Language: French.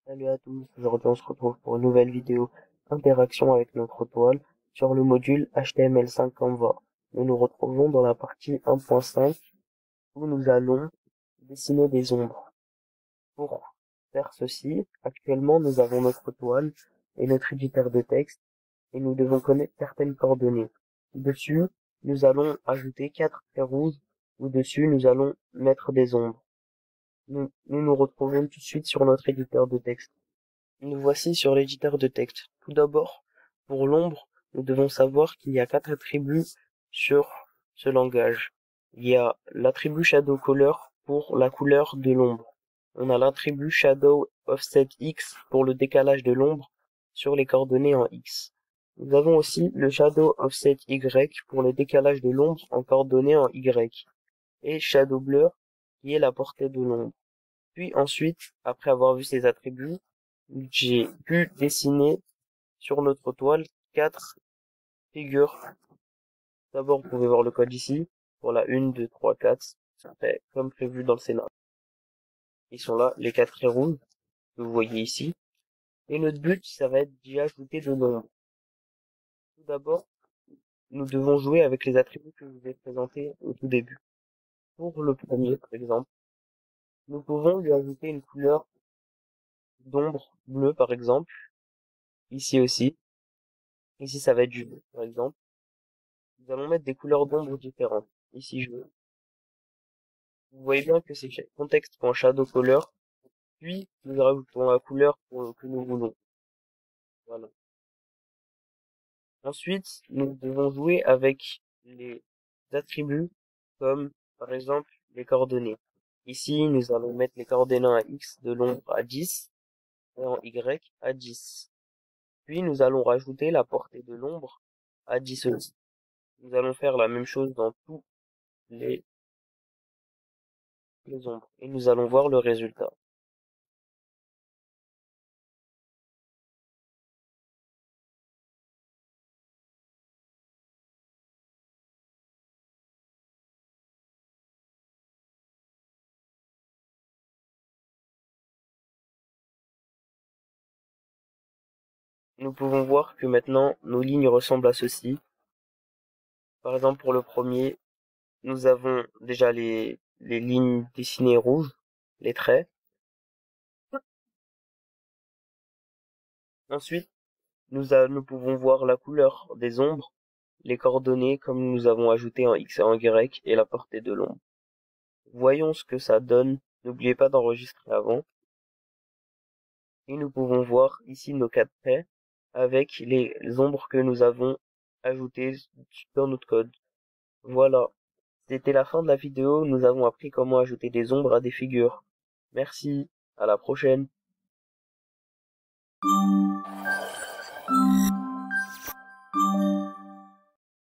Salut à tous, aujourd'hui on se retrouve pour une nouvelle vidéo interaction avec notre toile sur le module HTML5 Canva. Nous nous retrouvons dans la partie 1.5 où nous allons dessiner des ombres. Pour faire ceci, actuellement nous avons notre toile et notre éditeur de texte et nous devons connaître certaines coordonnées. Dessus, nous allons ajouter 4 traits rouges où dessus nous allons mettre des ombres. Nous retrouvons tout de suite sur notre éditeur de texte. Nous voici sur l'éditeur de texte. Tout d'abord, pour l'ombre, nous devons savoir qu'il y a 4 attributs sur ce langage. Il y a l'attribut Shadow Color pour la couleur de l'ombre. On a l'attribut Shadow Offset X pour le décalage de l'ombre sur les coordonnées en X. Nous avons aussi le Shadow Offset Y pour le décalage de l'ombre en coordonnées en Y. Et Shadow Blur qui est la portée de l'ombre. Puis ensuite, après avoir vu ces attributs, j'ai pu dessiner sur notre toile 4 figures. D'abord, vous pouvez voir le code ici, pour la 1, 2, 3, 4, fait comme prévu dans le scénario. Ils sont là, les 4 traits rouges, que vous voyez ici. Et notre but, ça va être d'y ajouter de l'ombre. Tout d'abord, nous devons jouer avec les attributs que je vous ai présentés au tout début. Pour le premier, par exemple, nous pouvons lui ajouter une couleur d'ombre bleue, par exemple. Ici aussi. Ici, ça va être du bleu, par exemple. Nous allons mettre des couleurs d'ombre différentes. Ici, vous voyez bien que c'est contexte.shadowColor, puis nous rajoutons la couleur que nous voulons. Voilà. Ensuite, nous devons jouer avec les attributs comme, par exemple, les coordonnées. Ici, nous allons mettre les coordonnées à X de l'ombre à 10 et en Y à 10. Puis, nous allons rajouter la portée de l'ombre à 10 aussi. Nous allons faire la même chose dans tous les ombres et nous allons voir le résultat. Nous pouvons voir que maintenant nos lignes ressemblent à ceci. Par exemple, pour le premier, nous avons déjà les lignes dessinées rouges, les traits. Ensuite, nous pouvons voir la couleur des ombres, les coordonnées comme nous avons ajouté en X et en Y et la portée de l'ombre. Voyons ce que ça donne. N'oubliez pas d'enregistrer avant. Et nous pouvons voir ici nos 4 traits avec les ombres que nous avons ajoutées dans notre code. Voilà. C'était la fin de la vidéo, nous avons appris comment ajouter des ombres à des figures. Merci, à la prochaine.